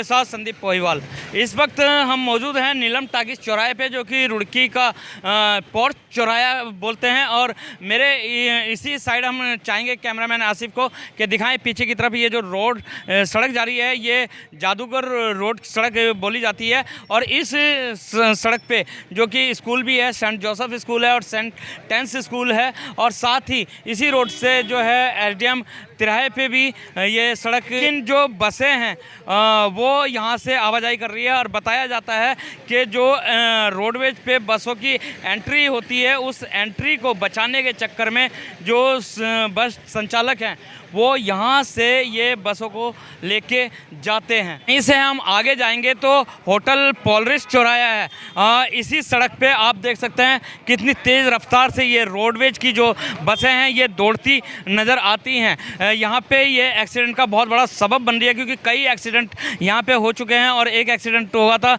आपके साथ संदीप पोहीवाल। इस वक्त हम मौजूद हैं नीलम टाकिस चौराहे पे, जो कि रुड़की का पोर्ट चौराहा बोलते हैं। और मेरे इसी साइड हम चाहेंगे कैमरामैन आसिफ को कि दिखाएं पीछे की तरफ ये जो रोड सड़क जा रही है, ये जादूगर रोड सड़क बोली जाती है। और इस सड़क पे जो कि स्कूल भी है, सेंट जोसेफ स्कूल है और सेंट टेंस स्कूल है। और साथ ही इसी रोड से जो है एसडीएम तिराहे पे भी ये सड़क, इन जो बसें हैं वो यहाँ से आवाजाही कर रही है। और बताया जाता है कि जो रोडवेज पे बसों की एंट्री होती है, उस एंट्री को बचाने के चक्कर में जो बस संचालक हैं वो यहाँ से ये बसों को लेके जाते हैं। यहीं से हम आगे जाएंगे तो होटल पोलरिस चौराहा है। इसी सड़क पे आप देख सकते हैं कितनी तेज़ रफ्तार से ये रोडवेज की जो बसें हैं ये दौड़ती नज़र आती हैं। यहाँ पे ये एक्सीडेंट का बहुत बड़ा सबब बन रही है, क्योंकि कई एक्सीडेंट यहाँ पे हो चुके हैं। और एक एक्सीडेंट हुआ था,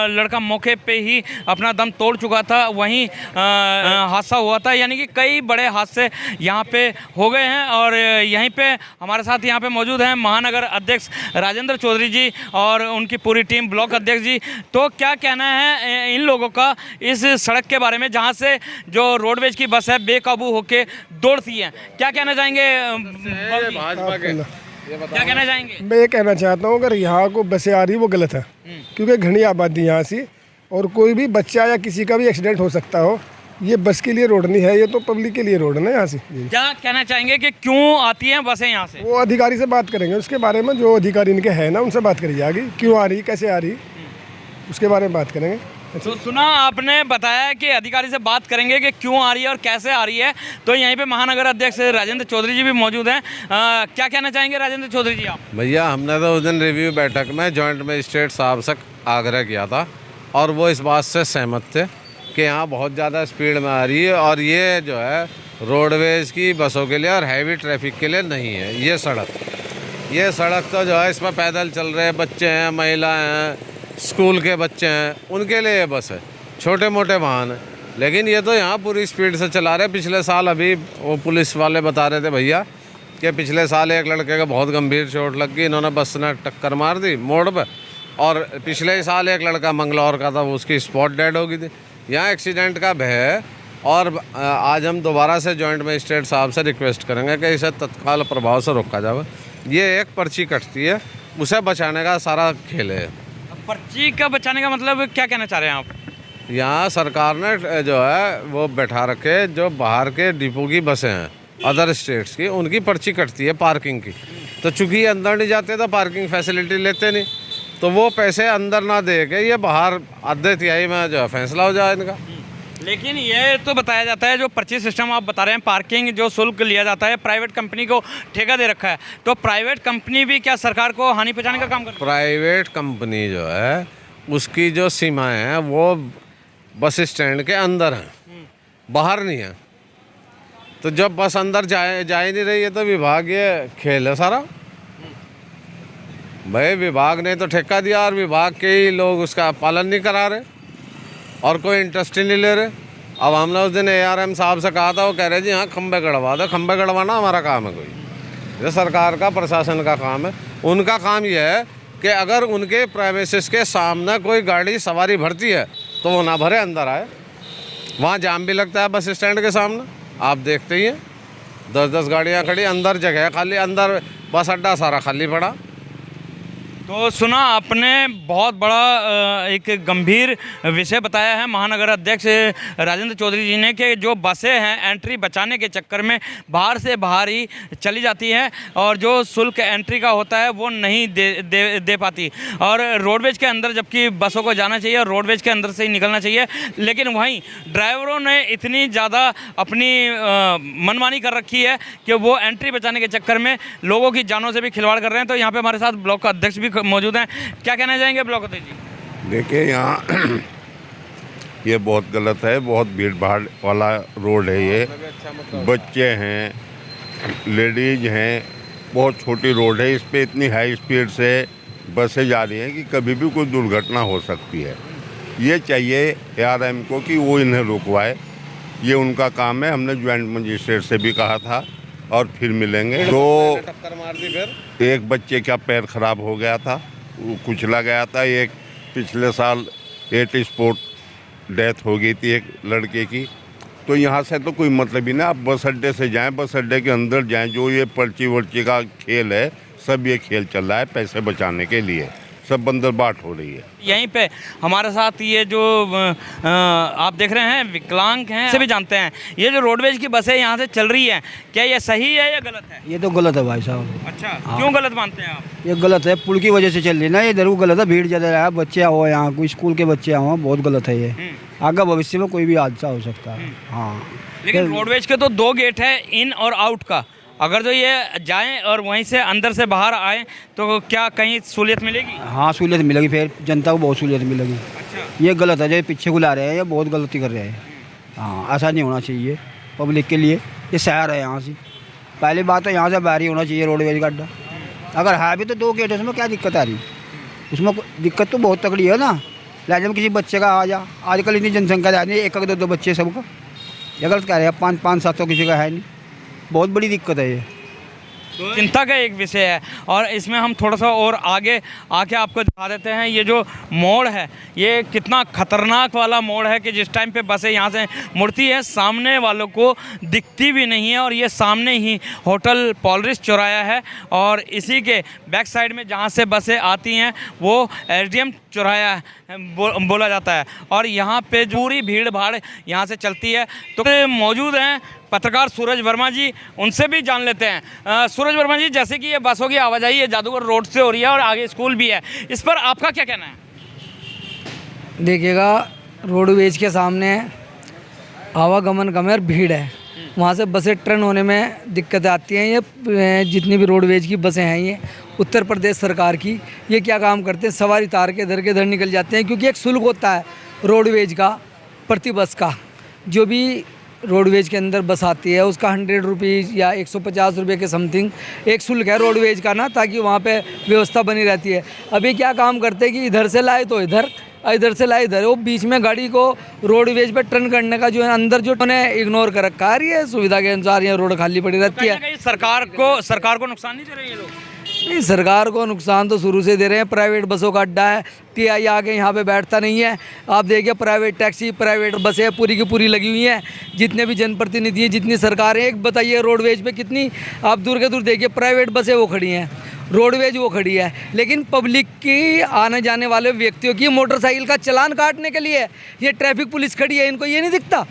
लड़का मौके पे ही अपना दम तोड़ चुका था, वहीं हादसा हुआ था। यानी कि कई बड़े हादसे यहाँ पे हो गए हैं। और यहीं पे हमारे साथ यहाँ पे मौजूद हैं महानगर अध्यक्ष राजेंद्र चौधरी जी और उनकी पूरी टीम, ब्लॉक अध्यक्ष जी। तो क्या कहना है इन लोगों का इस सड़क के बारे में, जहाँ से जो रोडवेज की बस है बेकाबू होके दौड़ती है? क्या कहना चाहेंगे भाजपा के? क्या कहना चाहेंगे? मैं ये कहना चाहता हूँ, अगर यहाँ को बसें आ रही वो गलत है, क्योंकि घनी आबादी यहाँ से और कोई भी बच्चा या किसी का भी एक्सीडेंट हो सकता हो। ये बस के लिए रोड नहीं है, ये तो पब्लिक के लिए रोड है ना। यहाँ से क्या कहना चाहेंगे कि क्यों आती हैं बसें यहाँ से? वो अधिकारी से बात करेंगे उसके बारे में, जो अधिकारी इनके हैं ना उनसे बात करिए आगे, क्यों आ रही, कैसे आ रही, उसके बारे में बात करेंगे। तो सुना आपने बताया कि अधिकारी से बात करेंगे कि क्यों आ रही है और कैसे आ रही है। तो यहीं पे महानगर अध्यक्ष राजेंद्र चौधरी जी भी मौजूद हैं। क्या कहना चाहेंगे राजेंद्र चौधरी जी आप? भैया, हमने तो उस दिन रिव्यू बैठक में जॉइंट मजिस्ट्रेट साहब से आग्रह किया था और वो इस बात से सहमत थे कि यहाँ बहुत ज़्यादा स्पीड में आ रही है और ये जो है रोडवेज़ की बसों के लिए और हैवी ट्रैफिक के लिए नहीं है। ये सड़क तो जो है इसमें पैदल चल रहे बच्चे हैं, महिलाएं हैं, स्कूल के बच्चे हैं, उनके लिए ये बस है, छोटे मोटे वाहन हैं। लेकिन ये तो यहाँ पूरी स्पीड से चला रहे। पिछले साल अभी वो पुलिस वाले बता रहे थे भैया कि पिछले साल एक लड़के का बहुत गंभीर चोट लग गई, इन्होंने बस ने टक्कर मार दी मोड़ पर। और पिछले साल एक लड़का मंगलौर का था, वो उसकी स्पॉट डेड हो गई थी। यहाँ एक्सीडेंट का भय है और आज हम दोबारा से जॉइंट मजिस्ट्रेट साहब से रिक्वेस्ट करेंगे कि इसे तत्काल प्रभाव से रोका जाए। ये एक पर्ची कटती है, उसे बचाने का सारा खेल है। पर्ची का बचाने का मतलब क्या कहना चाह रहे हैं आप? यहाँ सरकार ने जो है वो बैठा रखे, जो बाहर के डिपो की बसें हैं अदर स्टेट्स की, उनकी पर्ची कटती है पार्किंग की। तो चूँकि ये अंदर नहीं जाते तो पार्किंग फैसिलिटी लेते नहीं, तो वो पैसे अंदर ना दे के ये बाहर आधे तिहाई में जो है फैसला हो जाए इनका। लेकिन ये तो बताया जाता है जो पर्ची सिस्टम आप बता रहे हैं, पार्किंग जो शुल्क लिया जाता है, प्राइवेट कंपनी को ठेका दे रखा है। तो प्राइवेट कंपनी भी क्या सरकार को हानि पहुंचाने का काम करती है? प्राइवेट कंपनी जो है उसकी जो सीमाएं हैं वो बस स्टैंड के अंदर हैं, बाहर नहीं है। तो जब बस अंदर जा ही नहीं रही है तो विभाग ये खेल है सारा। भाई विभाग ने तो ठेका दिया और विभाग के ही लोग उसका पालन नहीं करा रहे और कोई इंटरेस्ट ही नहीं ले रहे। अब हमने उस दिन ARM साहब से कहा था, वो कह रहे जी हाँ खंबे गड़वा दो। खंबे गड़वाना हमारा काम है कोई? ये सरकार का प्रशासन का काम है। उनका काम यह है कि अगर उनके प्रेमिसेस के सामने कोई गाड़ी सवारी भरती है तो वो ना भरे, अंदर आए। वहाँ जाम भी लगता है बस स्टैंड के सामने, आप देखते ही हैं 10-10 गाड़ियाँ खड़ी, अंदर जगह है खाली, अंदर बस अड्डा सारा खाली पड़ा। तो सुना आपने, बहुत बड़ा एक गंभीर विषय बताया है महानगर अध्यक्ष राजेंद्र चौधरी जी ने कि जो बसें हैं एंट्री बचाने के चक्कर में बाहर से बाहर ही चली जाती हैं और जो शुल्क एंट्री का होता है वो नहीं दे पाती। और रोडवेज के अंदर जबकि बसों को जाना चाहिए और रोडवेज के अंदर से ही निकलना चाहिए, लेकिन वहीं ड्राइवरों ने इतनी ज़्यादा अपनी मनमानी कर रखी है कि वो एंट्री बचाने के चक्कर में लोगों की जानों से भी खिलवाड़ कर रहे हैं। तो यहाँ पर हमारे साथ ब्लॉक अध्यक्ष भी मौजूद हैं। क्या कहना चाहेंगे ब्लॉक अध्यक्ष जी? देखिए, यहाँ ये बहुत गलत है, बहुत भीड़ भाड़ वाला रोड है ये। बच्चे हैं, लेडीज हैं, बहुत छोटी रोड है। इस पे इतनी हाई स्पीड से बसें जा रही हैं कि कभी भी कोई दुर्घटना हो सकती है। ये चाहिए ARM को कि वो इन्हें रुकवाए, ये उनका काम है। हमने ज्वाइंट मजिस्ट्रेट से भी कहा था और फिर मिलेंगे। तो टक्कर मार दी, फिर एक बच्चे का पैर खराब हो गया था, कुचला गया था। एक पिछले साल 8 स्पॉट डेथ हो गई थी एक लड़के की। तो यहाँ से तो कोई मतलब ही नहीं, आप बस अड्डे से जाएं, बस अड्डे के अंदर जाएं, जो ये पर्ची वर्ची का खेल है सब ये खेल चल रहा है पैसे बचाने के लिए, सब बंदर बाट हो रही है। यहीं पे हमारे साथ ये जो आप देख रहे हैं विकलांग हैं से भी जानते हैं, ये जो रोडवेज की बसें यहाँ से चल रही हैं, क्या ये सही है या गलत है? ये तो गलत है भाई साहब। अच्छा, क्यों गलत मानते हैं आप? ये गलत है, पुल की वजह से चल रही ना, ये इधर को गलत है, भीड़ ज़्यादा है, बच्चे आओ यहाँ, कोई स्कूल के बच्चे आओ, बहुत गलत है ये। आगे भविष्य में कोई भी हादसा हो सकता है। हाँ, लेकिन रोडवेज के तो 2 गेट है, इन और आउट का। अगर जो ये जाएं और वहीं से अंदर से बाहर आएँ तो क्या कहीं सहूलियत मिलेगी? हाँ सहूलियत मिलेगी, फिर जनता को बहुत सहूलियत मिलेगी। अच्छा, ये गलत है, जो पीछे बुला रहे हैं, ये बहुत गलती कर रहे हैं। हाँ, ऐसा नहीं होना चाहिए पब्लिक के लिए, ये शहर है यहाँ से। पहली बात तो यहाँ से बाहर ही होना चाहिए रोडवेज का अड्डा। अगर है भी तो 2 गेट है, उसमें क्या दिक्कत आ रही? उसमें दिक्कत तो बहुत तगड़ी है ना। लाजम किसी बच्चे का आ जा, आजकल इतनी जनसंख्या जा रही है, 1-2 बच्चे सबका, ये गलत कह रहे हैं। 500-700 किसी का है नहीं, बहुत बड़ी दिक्कत है ये। चिंता का एक विषय है। और इसमें हम थोड़ा सा और आगे आके आपको दिखा देते हैं, ये जो मोड़ है ये कितना खतरनाक वाला मोड़ है कि जिस टाइम पे बसें यहाँ से मुड़ती है सामने वालों को दिखती भी नहीं है। और ये सामने ही होटल पॉलरिस चौराया है और इसी के बैक साइड में जहाँ से बसें आती हैं वो एसडीएम चौराया बोला जाता है। और यहाँ पे पूरी भीड़ भाड़ यहाँ से चलती है। तो मौजूद हैं पत्रकार सूरज वर्मा जी, उनसे भी जान लेते हैं। सूरज वर्मा जी, जैसे कि ये बसों की आवाजाही है जादूगर रोड से हो रही है और आगे स्कूल भी है, इस पर आपका क्या कहना है? देखिएगा, रोडवेज के सामने आवागमन कम है और भीड़ है, वहाँ से बसें टर्न होने में दिक्कतें आती हैं। ये जितनी भी रोडवेज की बसें हैं, ये उत्तर प्रदेश सरकार की, ये क्या काम करते हैं, सवारी तार के इधर निकल जाते हैं। क्योंकि एक शुल्क होता है रोडवेज का प्रति बस का, जो भी रोडवेज के अंदर बस आती है उसका 100 रुपीज़ या 150 रुपये के समथिंग एक शुल्क है रोडवेज का ना, ताकि वहाँ पे व्यवस्था बनी रहती है। अभी क्या काम करते हैं कि इधर से लाए तो इधर, इधर से लाए इधर, वो बीच में गाड़ी को रोडवेज पे टर्न करने का जो है अंदर जो उन्हें इग्नोर कर रखा है। ये सुविधा के अनुसार ये रोड खाली पड़ी रहती है। सरकार को नुकसान नहीं दे रहे ये लोग? नहीं, सरकार को नुकसान तो शुरू से दे रहे हैं। प्राइवेट बसों का अड्डा है, टीआई आके यहाँ पे बैठता नहीं है। आप देखिए प्राइवेट टैक्सी, प्राइवेट बसें पूरी की पूरी लगी हुई हैं। जितने भी जनप्रतिनिधि हैं, जितनी सरकारें, एक बताइए रोडवेज पे कितनी, आप दूर के दूर देखिए प्राइवेट बसें वो खड़ी हैं, रोडवेज वो खड़ी है। लेकिन पब्लिक की आने जाने वाले व्यक्तियों की मोटरसाइकिल का चालान काटने के लिए ये ट्रैफिक पुलिस खड़ी है, इनको ये नहीं दिखता?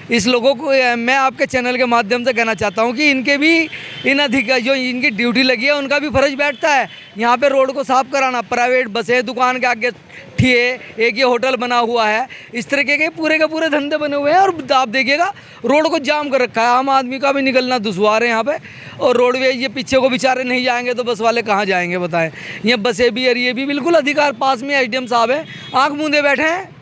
इस लोगों को मैं आपके चैनल के माध्यम से कहना चाहता हूं कि इनके भी जो इनकी ड्यूटी लगी है उनका भी फर्ज बैठता है यहाँ पे रोड को साफ़ कराना। प्राइवेट बसें दुकान के आगे ठिए, एक ये होटल बना हुआ है, इस तरीके के पूरे धंधे बने हुए हैं। और आप देखिएगा रोड को जाम कर रखा है, आम आदमी का भी निकलना दुश्वार है यहाँ पे। और रोडवेज ये पीछे को बेचारे नहीं जाएंगे तो बस वाले कहाँ जाएंगे बताएं? ये बसें भी और ये भी बिल्कुल अधिकार, पास में एसडीएम साहब है, आँख मूंदे बैठे हैं।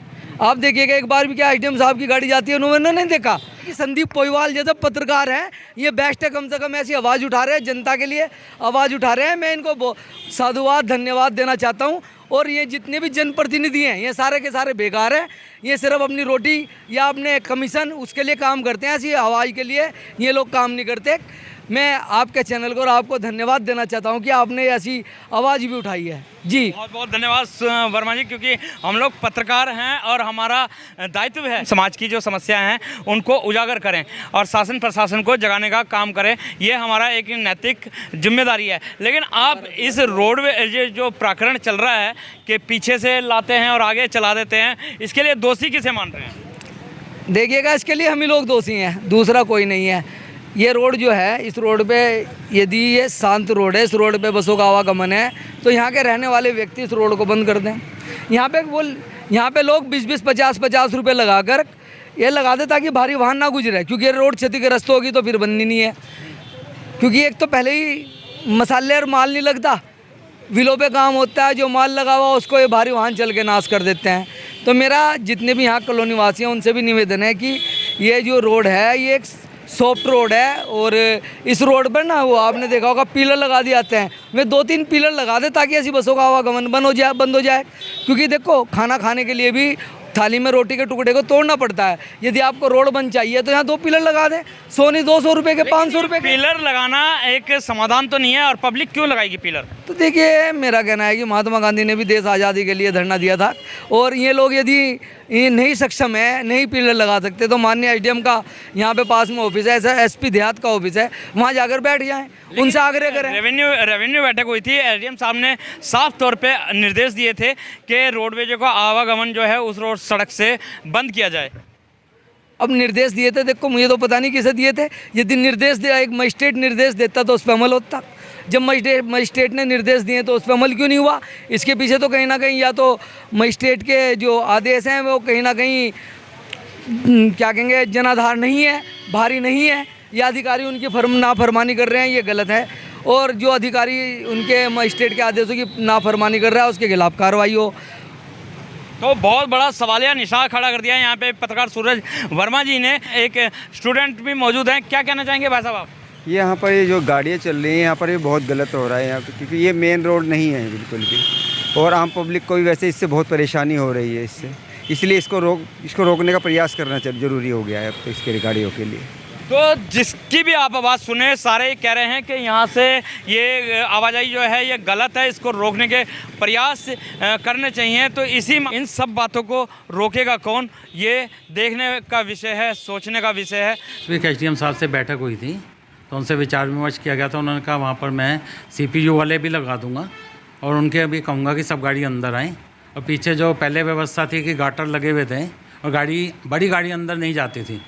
आप देखिएगा एक बार भी क्या एसडीएम साहब की गाड़ी जाती है उन्होंने नहीं देखा कि संदीप पोईवाल जैसे पत्रकार हैं, ये बेस्ट है, कम से कम ऐसी आवाज़ उठा रहे हैं, जनता के लिए आवाज़ उठा रहे हैं। मैं इनको साधुवाद धन्यवाद देना चाहता हूं। और ये जितने भी जनप्रतिनिधि हैं ये सारे के सारे बेकार हैं, ये सिर्फ अपनी रोटी या अपने कमीशन उसके लिए काम करते हैं, ऐसी आवाज़ के लिए ये लोग काम नहीं करते। मैं आपके चैनल को और आपको धन्यवाद देना चाहता हूं कि आपने ऐसी आवाज़ भी उठाई है। जी बहुत बहुत धन्यवाद वर्मा जी, क्योंकि हम लोग पत्रकार हैं और हमारा दायित्व है समाज की जो समस्याएं हैं उनको उजागर करें और शासन प्रशासन को जगाने का काम करें, ये हमारा एक नैतिक जिम्मेदारी है। लेकिन आप इस रोडवे जो प्रकरण चल रहा है कि पीछे से लाते हैं और आगे चला देते हैं, इसके लिए दोषी किसे मान रहे हैं? देखिएगा, इसके लिए हम ही लोग दोषी हैं, दूसरा कोई नहीं है। ये रोड जो है, इस रोड पे यदि ये शांत रोड है, इस रोड पे बसों का आवागमन है, तो यहाँ के रहने वाले व्यक्ति इस रोड को बंद कर दें। यहाँ पे लोग 20-20, 50-50 रुपये लगाकर ये लगा दे ताकि भारी वाहन ना गुजरे, क्योंकि ये रोड क्षतिग्रस्त होगी तो फिर बननी नहीं है। क्योंकि एक तो पहले ही मसाले और माल नहीं लगता, विलों पे काम होता है, जो माल लगा हुआ उसको ये भारी वाहन चल के नाश कर देते हैं। तो मेरा जितने भी यहाँ कॉलोनी वासी हैं उनसे भी निवेदन है कि ये जो रोड है ये एक सॉफ्ट रोड है। और इस रोड पर ना वो आपने देखा होगा पिलर लगा दिए जाते हैं, वे 2-3 पिलर लगा दे ताकि ऐसी बसों का आवागमन बंद हो जाए। क्योंकि देखो खाना खाने के लिए भी थाली में रोटी के टुकड़े को तोड़ना पड़ता है। यदि आपको रोड बन चाहिए तो यहाँ 2 पिलर लगा दें, 100 नहीं 200 रुपये के, 500 रुपये के। पिलर लगाना एक समाधान तो नहीं है, और पब्लिक क्यों लगाएगी पिलर? तो देखिए, मेरा कहना है कि महात्मा गांधी ने भी देश आज़ादी के लिए धरना दिया था, और ये लोग यदि ये नहीं सक्षम है, नहीं पिलर लगा सकते, तो माननीय एसडीएम का यहाँ पे पास में ऑफिस है, ऐसा एसपी देहात का ऑफिस है, वहाँ जाकर बैठ जाएं, उनसे आग्रह करें। रेवेन्यू बैठक हुई थी, एसडीएम साहब ने साफ तौर पे निर्देश दिए थे कि रोडवेज का आवागमन जो है उस रोड सड़क से बंद किया जाए। अब निर्देश दिए थे, देखो मुझे तो पता नहीं किसे दिए थे। यदि निर्देश दिया, एक मजिस्ट्रेट निर्देश देता तो उस पर अमल होता। जब मजिस्ट्रेट ने निर्देश दिए तो उस पर अमल क्यों नहीं हुआ? इसके पीछे तो कहीं ना कहीं या तो मजिस्ट्रेट के जो आदेश हैं वो कहीं ना कहीं क्या कहेंगे, जनाधार नहीं है, भारी नहीं है, या अधिकारी उनकी नाफरमानी कर रहे हैं, ये गलत है। और जो अधिकारी उनके मजिस्ट्रेट के आदेशों की नाफरमानी कर रहा है उसके खिलाफ कार्रवाई हो। तो बहुत बड़ा सवालिया निशान खड़ा कर दिया है यहाँ पे पत्रकार सूरज वर्मा जी ने। एक स्टूडेंट भी मौजूद हैं, क्या कहना चाहेंगे भाई साहब आप? ये यहाँ पर ये जो गाड़ियाँ चल रही हैं यहाँ पर ये बहुत गलत हो रहा है यहाँ पे, क्योंकि ये मेन रोड नहीं है बिल्कुल भी, और आम पब्लिक को भी वैसे इससे बहुत परेशानी हो रही है इससे, इसलिए इसको रोकने का प्रयास करना ज़रूरी हो गया है अब तो इसके गाड़ियों के लिए। तो जिसकी भी आप आवाज़ सुने, सारे ही कह रहे हैं कि यहाँ से ये आवाजाही जो है ये गलत है, इसको रोकने के प्रयास करने चाहिए। तो इन सब बातों को रोकेगा कौन, ये देखने का विषय है, सोचने का विषय है। एक एसडीएम साहब से बैठक हुई थी तो उनसे विचार विमर्श किया गया था। उन्होंने कहा वहाँ पर मैं CPU वाले भी लगा दूँगा, और उनके अभी कहूँगा कि सब गाड़ी अंदर आएँ। और पीछे जो पहले व्यवस्था थी कि गाटर लगे हुए थे और बड़ी गाड़ी अंदर नहीं जाती थी,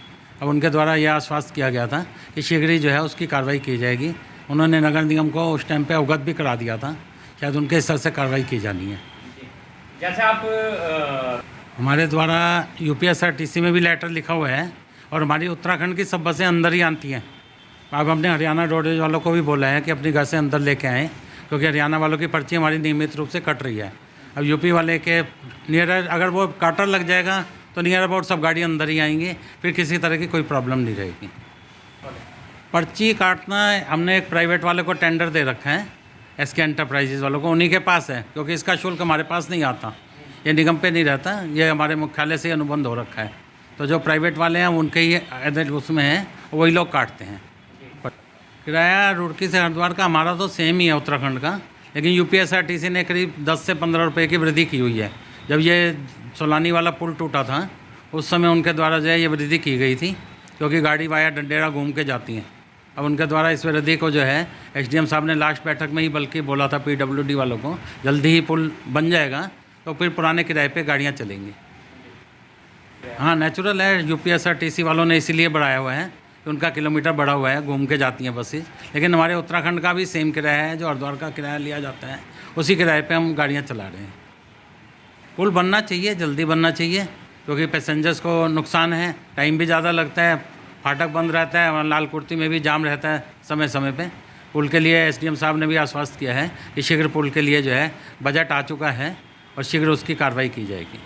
अब उनके द्वारा यह आश्वस्त किया गया था कि शीघ्र ही जो है उसकी कार्रवाई की जाएगी। उन्होंने नगर निगम को उस टाइम पे अवगत भी करा दिया था, शायद उनके स्तर से कार्रवाई की जानी है। जैसे आप हमारे द्वारा UPSRTC में भी लेटर लिखा हुआ है, और हमारी उत्तराखंड की सब बसें अंदर ही आती हैं। अब हमने हरियाणा रोडवेज वालों को भी बोला है कि अपनी घर से अंदर लेके आएँ, क्योंकि हरियाणा वालों की पर्ची हमारी नियमित रूप से कट रही है। अब यूपी वाले के नियर अगर वो काटर लग जाएगा तो नियर अबाउट सब गाड़ी अंदर ही आएंगे, फिर किसी तरह की कोई प्रॉब्लम नहीं रहेगी। पर्ची काटना हमने एक प्राइवेट वाले को टेंडर दे रखा है, SK एंटरप्राइजेज वालों को, उन्हीं के पास है, क्योंकि इसका शुल्क हमारे पास नहीं आता, ये निगम पे नहीं रहता, ये हमारे मुख्यालय से अनुबंध हो रखा है। तो जो प्राइवेट वाले हैं उनके ही उसमें हैं, वही लोग काटते हैं। किराया रुड़की से हरिद्वार का हमारा तो सेम ही है उत्तराखंड का, लेकिन UPSRTC ने करीब 10 से 15 रुपये की वृद्धि की हुई है। जब ये सोलानी वाला पुल टूटा था उस समय उनके द्वारा जो है ये वृद्धि की गई थी, क्योंकि गाड़ी वाया डंडेरा घूम के जाती हैं। अब उनके द्वारा इस वृद्धि को जो है SDM साहब ने लास्ट बैठक में ही बल्कि बोला था PWD वालों को, जल्दी ही पुल बन जाएगा तो फिर पुराने किराए पे गाड़ियाँ चलेंगी। हाँ, नेचुरल है, UPSRTC वालों ने इसीलिए बढ़ाया हुआ है कि उनका किलोमीटर बढ़ा हुआ है, घूम के जाती हैं बसेस। लेकिन हमारे उत्तराखंड का भी सेम किराया है, जो हरिद्वार का किराया लिया जाता है उसी किराए पे हम गाड़ियाँ चला रहे हैं। पुल बनना चाहिए, जल्दी बनना चाहिए, क्योंकि पैसेंजर्स को नुकसान है, टाइम भी ज़्यादा लगता है, फाटक बंद रहता है, वहाँ लाल कुर्ती में भी जाम रहता है समय समय पे। पुल के लिए SDM साहब ने भी आश्वस्त किया है कि शीघ्र पुल के लिए जो है बजट आ चुका है और शीघ्र उसकी कार्रवाई की जाएगी।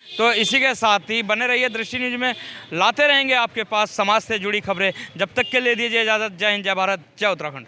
तो इसी के साथ ही बने रहिए दृष्टि न्यूज में, लाते रहेंगे आपके पास समाज से जुड़ी खबरें। जब तक के लिए दीजिए इजाज़त। जय हिंद, जय भारत, जय उत्तराखंड।